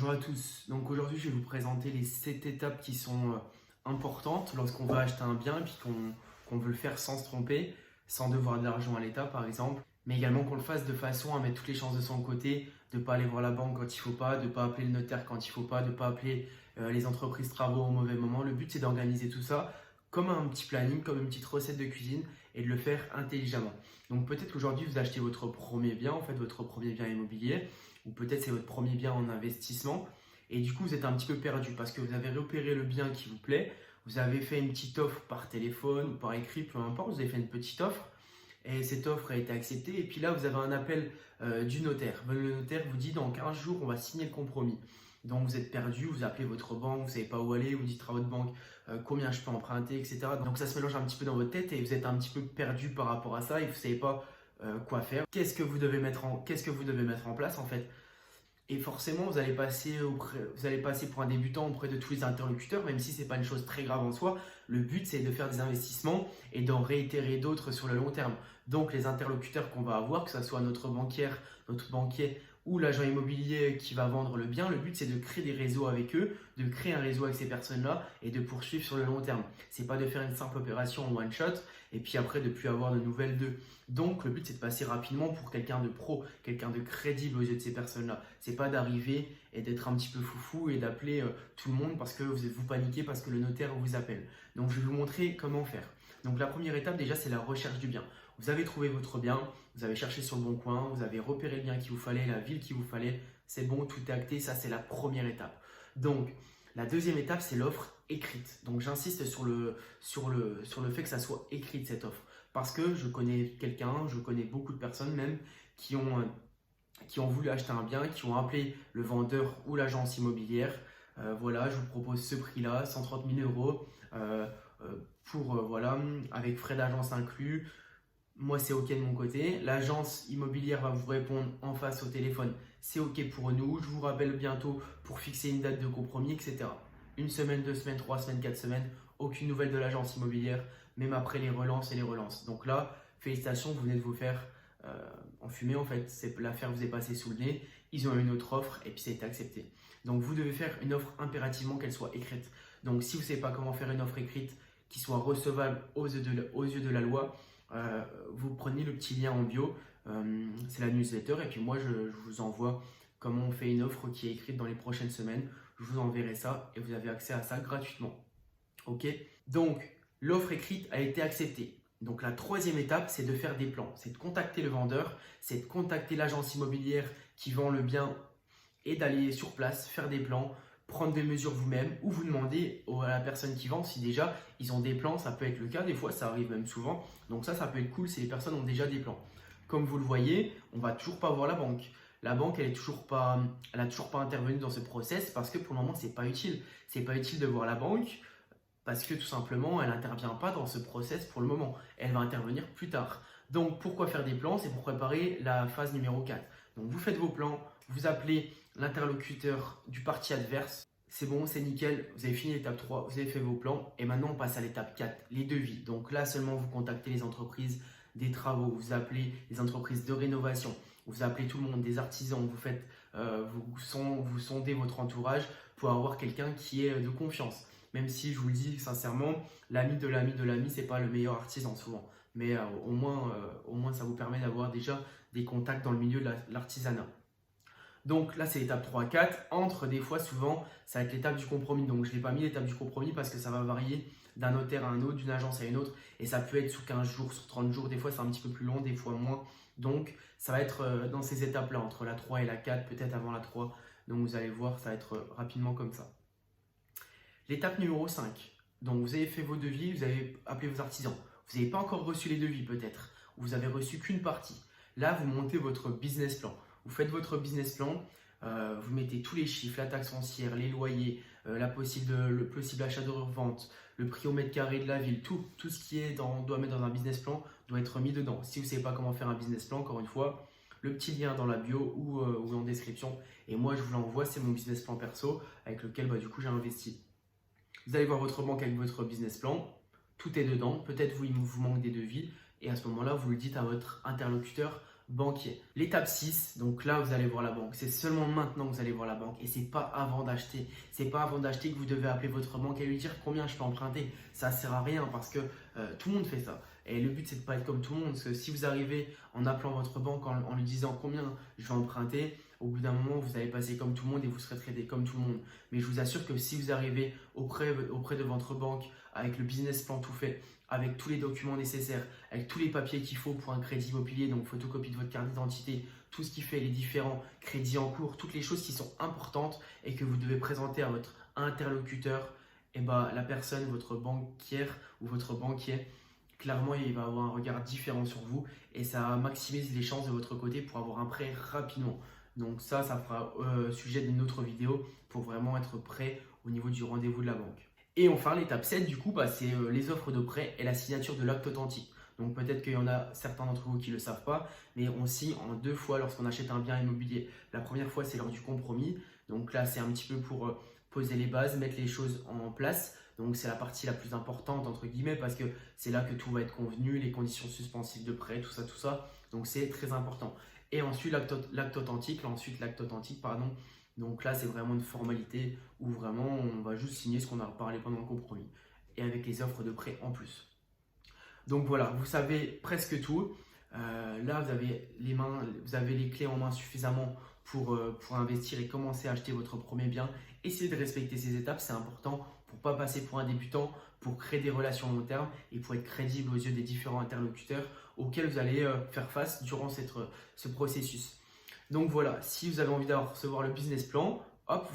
Bonjour à tous. Donc aujourd'hui, je vais vous présenter les 7 étapes qui sont importantes lorsqu'on va acheter un bien et puis qu'on veut le faire sans se tromper, sans devoir de l'argent à l'État par exemple, mais également qu'on le fasse de façon à mettre toutes les chances de son côté, de ne pas aller voir la banque quand il ne faut pas, de ne pas appeler le notaire quand il ne faut pas, de ne pas appeler les entreprises travaux au mauvais moment. Le but, c'est d'organiser tout ça comme un petit planning, comme une petite recette de cuisine et de le faire intelligemment. Donc peut-être qu'aujourd'hui, vous achetez votre premier bien, en fait votre premier bien immobilier, ou peut-être c'est votre premier bien en investissement, et du coup vous êtes un petit peu perdu parce que vous avez repéré le bien qui vous plaît, vous avez fait une petite offre par téléphone ou par écrit, peu importe, vous avez fait une petite offre, et cette offre a été acceptée, et puis là vous avez un appel du notaire. Le notaire vous dit dans 15 jours on va signer le compromis. Donc vous êtes perdu, vous appelez votre banque, vous ne savez pas où aller, vous dites à votre banque combien je peux emprunter, etc. Donc ça se mélange un petit peu dans votre tête et vous êtes un petit peu perdu par rapport à ça et vous ne savez pas quoi faire. Qu'est-ce que vous devez mettre en place en fait? Et forcément, vous allez passer pour un débutant auprès de tous les interlocuteurs, même si ce n'est pas une chose très grave en soi. Le but, c'est de faire des investissements et d'en réitérer d'autres sur le long terme. Donc, les interlocuteurs qu'on va avoir, que ce soit notre banquier ou l'agent immobilier qui va vendre le bien, le but, c'est de créer des réseaux avec eux, de créer un réseau avec ces personnes-là et de poursuivre sur le long terme. Ce n'est pas de faire une simple opération en one shot et puis après de ne plus avoir de nouvelles d'eux. Donc, le but, c'est de passer rapidement pour quelqu'un de pro, quelqu'un de crédible aux yeux de ces personnes-là. C'est pas d'arriver et d'être un petit peu foufou et d'appeler tout le monde parce que vous paniquez parce que le notaire vous appelle. Donc, je vais vous montrer comment faire. Donc, la première étape, déjà, c'est la recherche du bien. Vous avez trouvé votre bien, vous avez cherché sur le bon coin, vous avez repéré le bien qu'il vous fallait, la ville qu'il vous fallait. C'est bon, tout est acté. Ça, c'est la première étape. Donc, la deuxième étape, c'est l'offre écrite. Donc, j'insiste sur le fait que ça soit écrit cette offre. Parce que je connais je connais beaucoup de personnes même qui ont voulu acheter un bien, qui ont appelé le vendeur ou l'agence immobilière. Voilà, je vous propose ce prix-là, 130 000 euros, voilà, avec frais d'agence inclus. Moi, c'est OK de mon côté. L'agence immobilière va vous répondre en face au téléphone. C'est OK pour nous. Je vous rappelle bientôt pour fixer une date de compromis, etc. Une semaine, 2 semaines, 3 semaines, 4 semaines. Aucune nouvelle de l'agence immobilière, même après les relances et les relances. Donc là, félicitations, vous venez de vous faire enfumer en fait. L'affaire vous est passée sous le nez. Ils ont eu une autre offre et puis ça a été accepté. Donc vous devez faire une offre impérativement qu'elle soit écrite. Donc si vous ne savez pas comment faire une offre écrite qui soit recevable aux yeux de la loi, vous prenez le petit lien en bio, c'est la newsletter, et puis moi je vous envoie comment on fait une offre qui est écrite dans les prochaines semaines. Je vous enverrai ça et vous avez accès à ça gratuitement. Ok? Donc l'offre écrite a été acceptée. Donc la troisième étape, c'est de faire des plans, c'est de contacter le vendeur, c'est de contacter l'agence immobilière qui vend le bien et d'aller sur place, faire des plans, prendre des mesures vous-même ou vous demander à la personne qui vend si déjà ils ont des plans. Ça peut être le cas, des fois ça arrive même souvent. Donc ça peut être cool si les personnes ont déjà des plans. Comme vous le voyez, on va toujours pas voir la banque. La banque, elle a toujours pas intervenu dans ce process parce que pour le moment, c'est pas utile. C'est pas utile de voir la banque parce que tout simplement, elle n'intervient pas dans ce process pour le moment. Elle va intervenir plus tard. Donc pourquoi faire des plans? C'est pour préparer la phase numéro 4. Donc vous faites vos plans, vous appelez l'interlocuteur du parti adverse. C'est bon, c'est nickel, vous avez fini l'étape 3, vous avez fait vos plans et maintenant on passe à l'étape 4, les devis. Donc là seulement vous contactez les entreprises des travaux, vous appelez les entreprises de rénovation, vous appelez tout le monde, des artisans, vous sondez votre entourage pour avoir quelqu'un qui est de confiance. Même si je vous le dis sincèrement, l'ami de l'ami de l'ami, c'est pas le meilleur artisan souvent. Mais au moins ça vous permet d'avoir déjà des contacts dans le milieu de l'artisanat. Donc là, c'est l'étape 3-4. Entre des fois, souvent, ça va être l'étape du compromis. Donc je n'ai pas mis l'étape du compromis parce que ça va varier d'un notaire à un autre, d'une agence à une autre. Et ça peut être sur 15 jours, sur 30 jours. Des fois, c'est un petit peu plus long, des fois moins. Donc ça va être dans ces étapes-là, entre la 3 et la 4, peut-être avant la 3. Donc vous allez voir, ça va être rapidement comme ça. L'étape numéro 5. Donc vous avez fait vos devis, vous avez appelé vos artisans. Vous n'avez pas encore reçu les devis peut-être. Ou vous avez reçu qu'une partie. Là, vous montez votre business plan. Vous faites votre business plan, vous mettez tous les chiffres, la taxe foncière, les loyers, le possible achat de revente, le prix au mètre carré de la ville, tout ce qui doit mettre dans un business plan doit être mis dedans. Si vous ne savez pas comment faire un business plan, encore une fois, le petit lien dans la bio ou en description. Et moi, je vous l'envoie, c'est mon business plan perso avec lequel du coup j'ai investi. Vous allez voir votre banque avec votre business plan, tout est dedans. Peut-être il vous manque des devis et à ce moment-là, vous le dites à votre interlocuteur banquier. L'étape 6, donc là vous allez voir la banque. C'est seulement maintenant que vous allez voir la banque et c'est pas avant d'acheter. C'est pas avant d'acheter que vous devez appeler votre banque et lui dire combien je peux emprunter. Ça sert à rien parce que tout le monde fait ça. Et le but c'est de pas être comme tout le monde. Parce que si vous arrivez en appelant votre banque en lui disant combien je vais emprunter, au bout d'un moment vous allez passer comme tout le monde et vous serez traité comme tout le monde. Mais je vous assure que si vous arrivez auprès de votre banque avec le business plan tout fait, avec tous les documents nécessaires, avec tous les papiers qu'il faut pour un crédit immobilier, donc photocopie de votre carte d'identité, tout ce qui fait les différents crédits en cours, toutes les choses qui sont importantes et que vous devez présenter à votre interlocuteur, et ben, la personne, votre banquière ou votre banquier, clairement, il va avoir un regard différent sur vous et ça maximise les chances de votre côté pour avoir un prêt rapidement. Donc ça fera sujet d'une autre vidéo pour vraiment être prêt au niveau du rendez-vous de la banque. Et enfin, l'étape 7, du coup, c'est les offres de prêt et la signature de l'acte authentique. Donc peut-être qu'il y en a certains d'entre vous qui ne le savent pas, mais on signe en 2 fois lorsqu'on achète un bien immobilier. La première fois, c'est lors du compromis. Donc là, c'est un petit peu pour poser les bases, mettre les choses en place. Donc c'est la partie la plus importante, entre guillemets, parce que c'est là que tout va être convenu, les conditions suspensives de prêt, tout ça. Donc c'est très important. Et ensuite, l'acte authentique, pardon. Donc là, c'est vraiment une formalité où vraiment on va juste signer ce qu'on a parlé pendant le compromis et avec les offres de prêt en plus. Donc voilà, vous savez presque tout. Là, vous avez les clés en main suffisamment pour investir et commencer à acheter votre premier bien. Essayez de respecter ces étapes, c'est important pour ne pas passer pour un débutant, pour créer des relations long terme et pour être crédible aux yeux des différents interlocuteurs auxquels vous allez faire face durant ce processus. Donc voilà, si vous avez envie de recevoir le business plan, hop,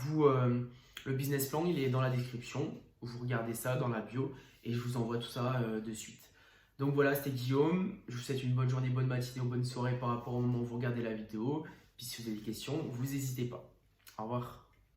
le business plan, il est dans la description. Vous regardez ça dans la bio et je vous envoie tout ça de suite. Donc voilà, c'était Guillaume. Je vous souhaite une bonne journée, bonne matinée ou bonne soirée par rapport au moment où vous regardez la vidéo. Puis si vous avez des questions, vous n'hésitez pas. Au revoir.